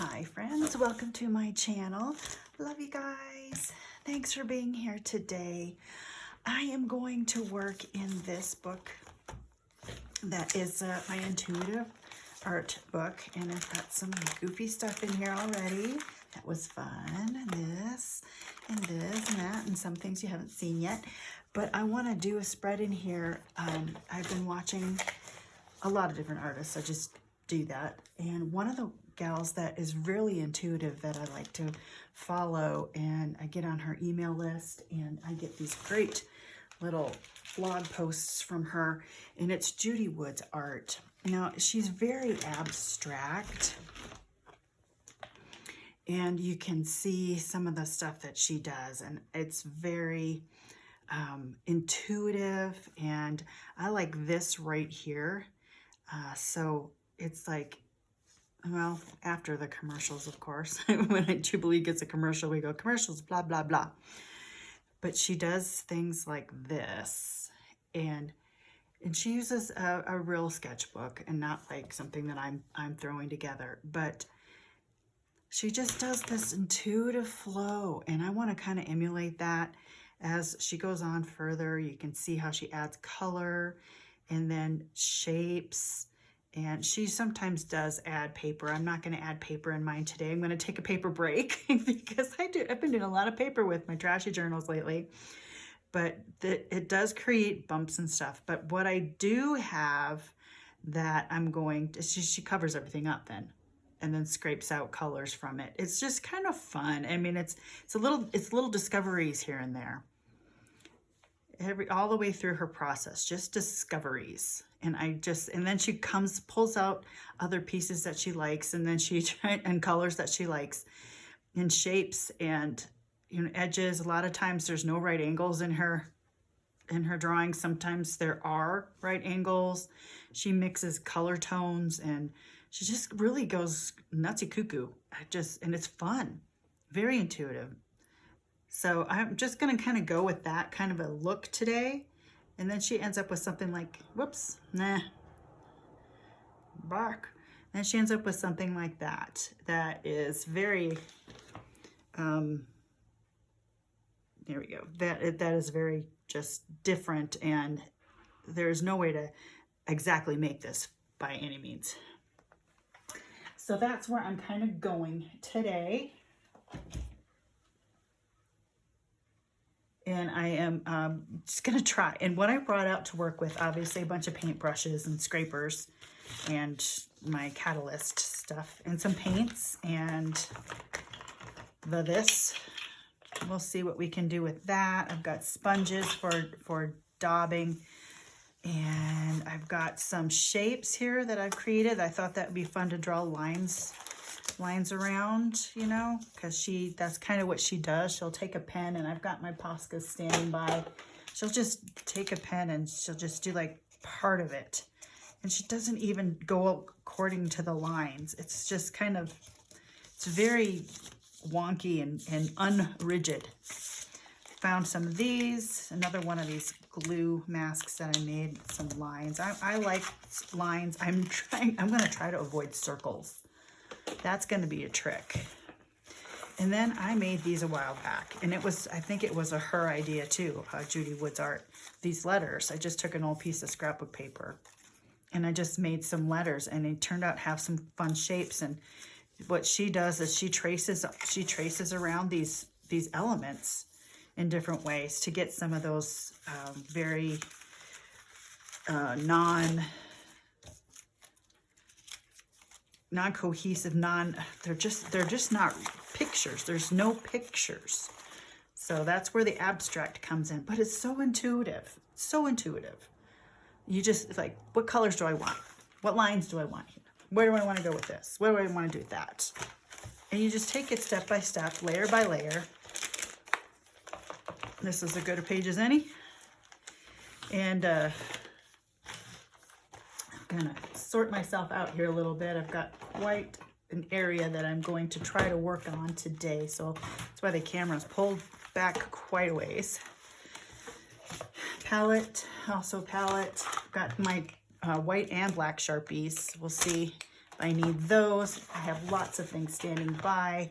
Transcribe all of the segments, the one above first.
Hi friends, welcome to my channel. Love you guys. Thanks for being here today. I am going to work in this book that is my intuitive art book, and I've got some goofy stuff in here already. That was fun, and this and this and that, and some things you haven't seen yet. But I want to do a spread in here. I've been watching a lot of different artists. I just do that, and one of the gals that is really intuitive that I like to follow, and I get on her email list, and I get these great little blog posts from her, and it's Judy Woods art. Now, she's very abstract, and you can see some of the stuff that she does, and it's very intuitive, and I like this right here. So it's like, well, after the commercials, of course. When Jubilee gets a commercial, we go, commercials, blah, blah, blah. But she does things like this, and she uses a real sketchbook and not like something that I'm throwing together. But she just does this intuitive flow, and I want to kind of emulate that as she goes on further. You can see how she adds color and then shapes. And she sometimes does add paper. I'm not going to add paper in mine today. I'm going to take a paper break because I've been doing a lot of paper with my trashy journals lately. But it does create bumps and stuff. But what I do have that I'm going to, she covers everything up then, and then scrapes out colors from it. It's just kind of fun. I mean, it's little discoveries here and there. All the way through her process, just discoveries. And then she pulls out other pieces that she likes, and then and colors that she likes, and shapes, and edges. A lot of times there's no right angles in her drawings. Sometimes there are right angles. She mixes color tones, and she just really goes nutsy cuckoo. And it's fun, very intuitive. So I'm just going to kind of go with that kind of a look today. And then she ends up with something like, whoops, bark. Then she ends up with something like that. That is very, there we go. That is very just different. And there's no way to exactly make this by any means. So that's where I'm kind of going today. And I am just going to try. And what I brought out to work with, obviously, a bunch of paintbrushes and scrapers and my catalyst stuff and some paints and this. We'll see what we can do with that. I've got sponges for daubing. And I've got some shapes here that I've created. I thought that would be fun to draw lines around, because that's kind of what she does. She'll take a pen, and I've got my Posca standing by. She'll just take a pen and she'll just do like part of it, and she doesn't even go according to the lines. It's just kind of, it's very wonky and unrigid. Found some of these, another one of these glue masks that I made, some lines. I like lines. I'm going to try to avoid circles. That's going to be a trick. And then I made these a while back, and I think it was her idea too, Judy Woods art. These letters, I just took an old piece of scrapbook paper, and I just made some letters, and they turned out to have some fun shapes. And what she does is she traces around these elements in different ways to get some of those very non-cohesive, they're just not pictures. There's no pictures. So that's where the abstract comes in. But it's so intuitive. So intuitive. You just, like, what colors do I want? What lines do I want here? Where do I want to go with this? What do I want to do with that? And you just take it step by step, layer by layer. This is as good a page as any. And I'm gonna sort myself out here a little bit. I've got quite an area that I'm going to try to work on today, so that's why the camera's pulled back quite a ways. Palette, also palette. Got my white and black Sharpies. We'll see I need those. I have lots of things standing by.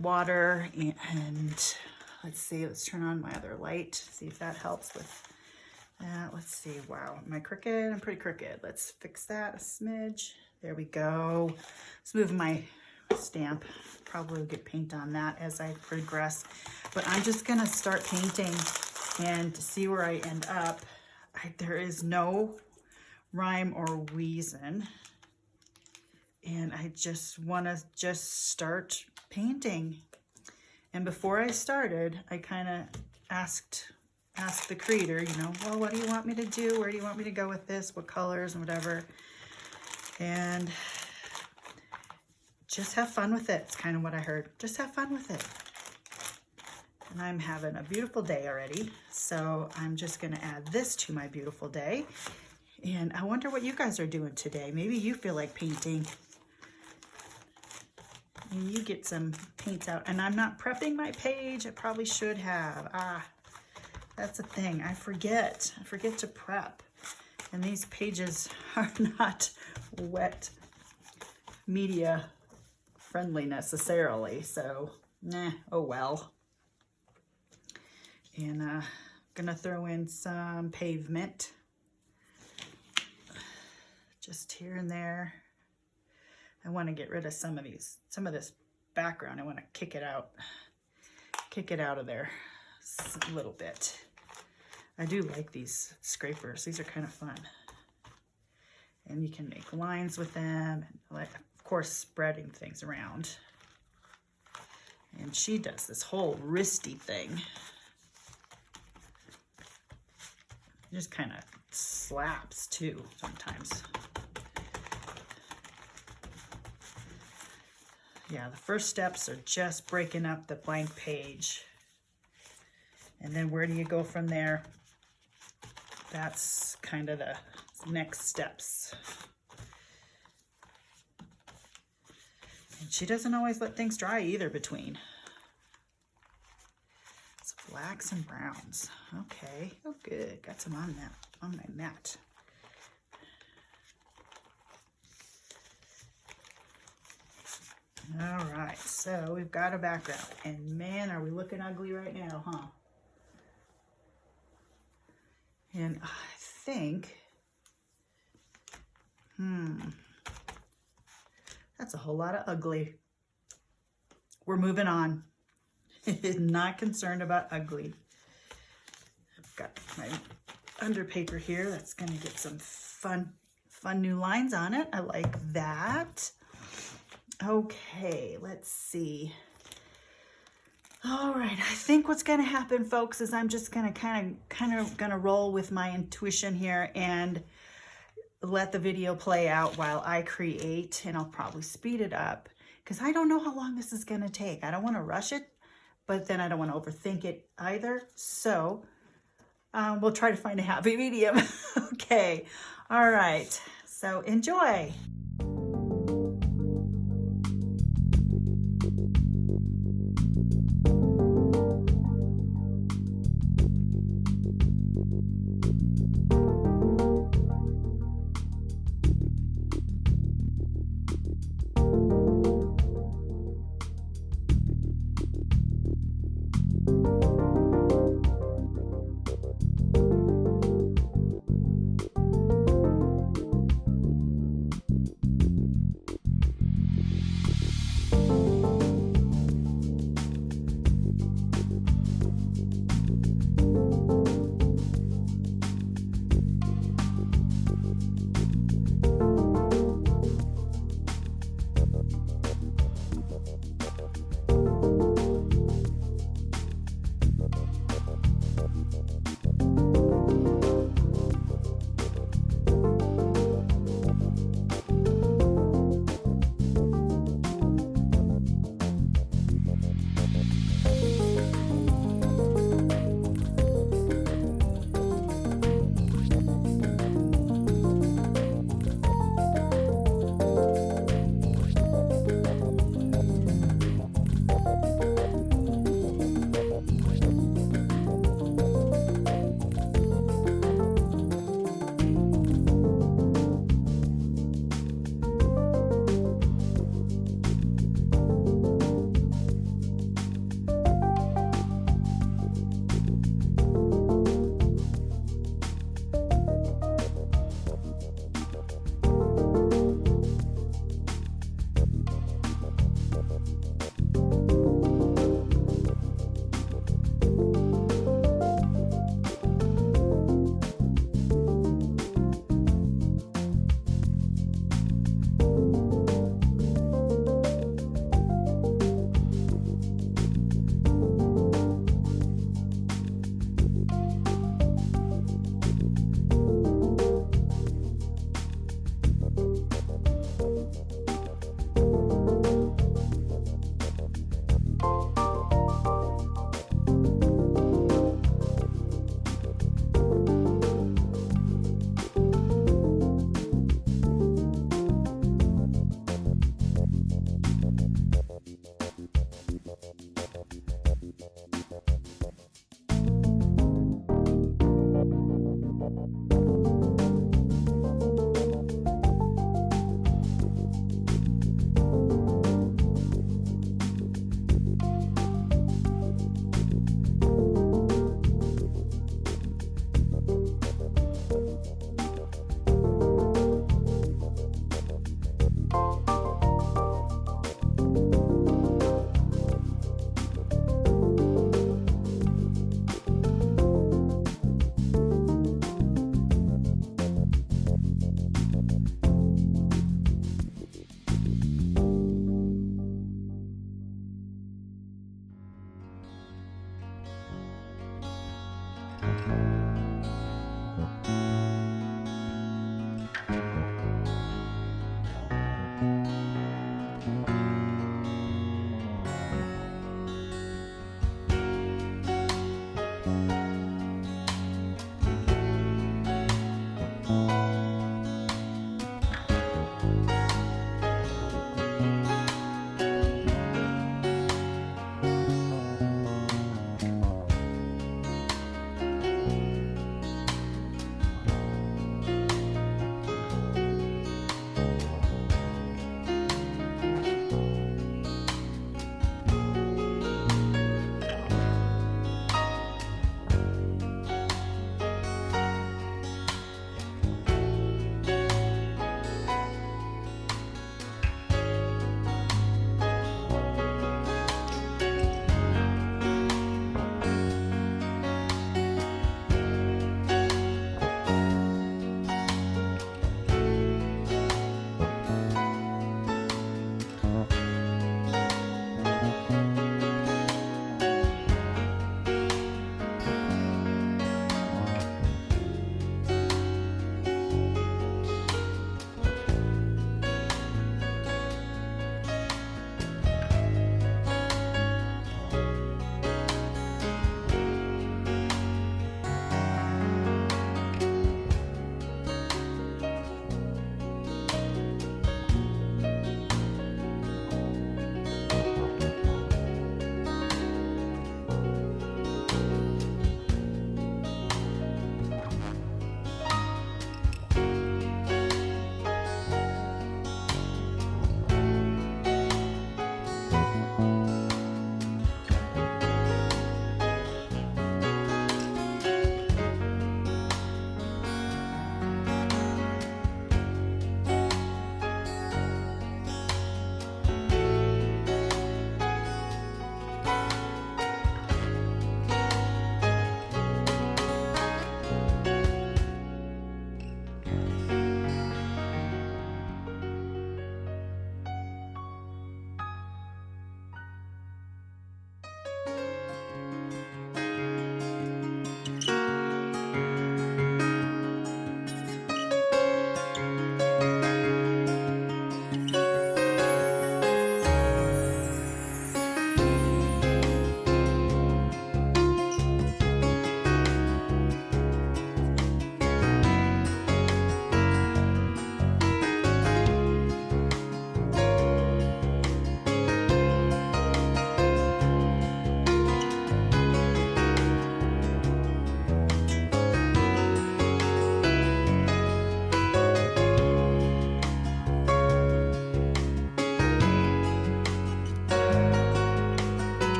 Water and let's see, let's turn on my other light, see if that helps with that. Let's see, wow, am I crooked? I'm pretty crooked. Let's fix that a smidge. There we go. Let's move my stamp. Probably get paint on that as I progress. But I'm just gonna start painting and see where I end up. There is no rhyme or reason. And I just wanna start painting. And before I started, I kind of asked the creator, you know, well, what do you want me to do? Where do you want me to go with this? What colors and whatever. And just have fun with it. It's kind of what I heard. Just have fun with it. And I'm having a beautiful day already. So I'm just going to add this to my beautiful day. And I wonder what you guys are doing today. Maybe you feel like painting. And you get some paints out. And I'm not prepping my page. I probably should have. That's a thing. I forget. I forget to prep. And these pages are not wet media friendly necessarily. So, oh well. And gonna throw in some pavement. Just here and there. I want to get rid of some of this background. I want to kick it out of there a little bit. I do like these scrapers. These are kind of fun. And you can make lines with them. And of course, spreading things around. And she does this whole wristy thing. Just kind of slaps too sometimes. Yeah, the first steps are just breaking up the blank page. And then where do you go from there? That's kind of the next steps. And she doesn't always let things dry either between. It's blacks and browns. Okay, oh good, got some on my mat. All right, so we've got a background, and man, are we looking ugly right now, huh? And I think, that's a whole lot of ugly. We're moving on. Not concerned about ugly. I've got my under paper here. That's gonna get some fun new lines on it. I like that. Okay, let's see. All right, I think what's gonna happen, folks, is I'm just gonna kind of gonna roll with my intuition here and let the video play out while I create, and I'll probably speed it up because I don't know how long this is gonna take. I don't wanna rush it, but then I don't wanna overthink it either. So we'll try to find a happy medium. Okay, all right, so enjoy.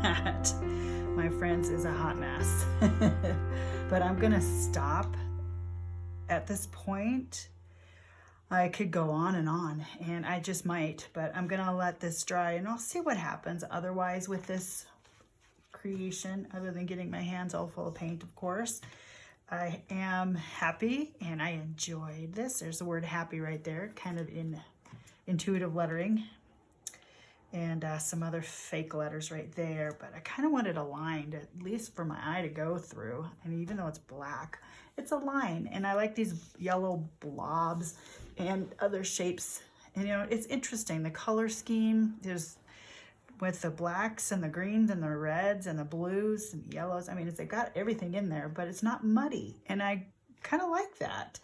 that, my friends, is a hot mess. But I'm gonna stop at this point. I could go on, and I just might, but I'm gonna let this dry and I'll see what happens otherwise with this creation, other than getting my hands all full of paint, of course. I am happy and I enjoyed this. There's the word happy right there, kind of in intuitive lettering, and some other fake letters right there, but I kind of want it aligned, at least for my eye to go through. And even though it's black, it's a line, and I like these yellow blobs and other shapes. And you know, it's interesting, the color scheme. There's with the blacks and the greens and the reds and the blues and yellows. I mean, it's got everything in there, but it's not muddy, and I kind of like that.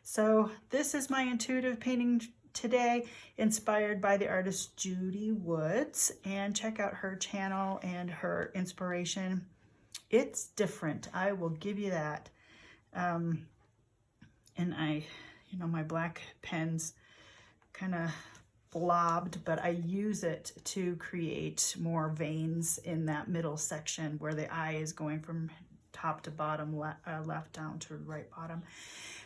So this is my intuitive painting today, inspired by the artist Judy Woods, and check out her channel and her inspiration. It's different, I will give you that. And I, you know, my black pen's kind of blobbed, but I use it to create more veins in that middle section where the eye is going from top to bottom, left down to right bottom.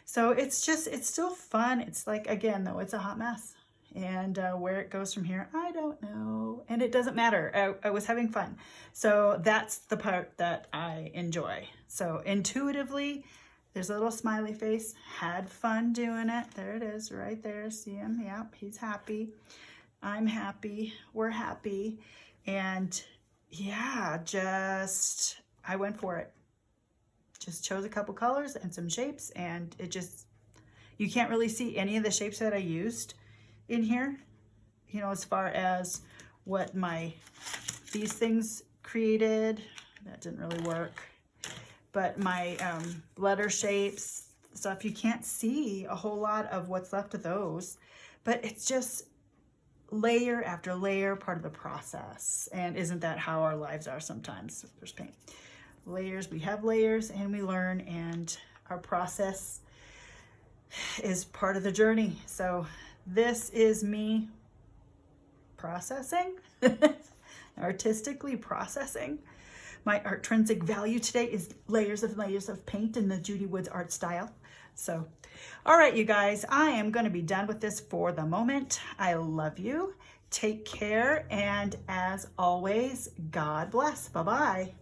So it's just, it's still fun. It's like, again, though, it's a hot mess. And where it goes from here, I don't know. And it doesn't matter. I was having fun. So that's the part that I enjoy. So intuitively, there's a little smiley face. Had fun doing it. There it is right there. See him? Yep, he's happy. I'm happy. We're happy. And yeah, just, I went for it. Just chose a couple colors and some shapes, and it just, you can't really see any of the shapes that I used in here, you know, as far as what these things created. That didn't really work. But my letter shapes, stuff, you can't see a whole lot of what's left of those, but it's just layer after layer, part of the process. And isn't that how our lives are sometimes? There's paint. Layers, we have layers and we learn, and our process is part of the journey. So this is me processing, artistically processing. My intrinsic value today is layers of paint in the Judy Woods art style. So, all right, you guys, I am going to be done with this for the moment. I love you. Take care. And as always, God bless. Bye-bye.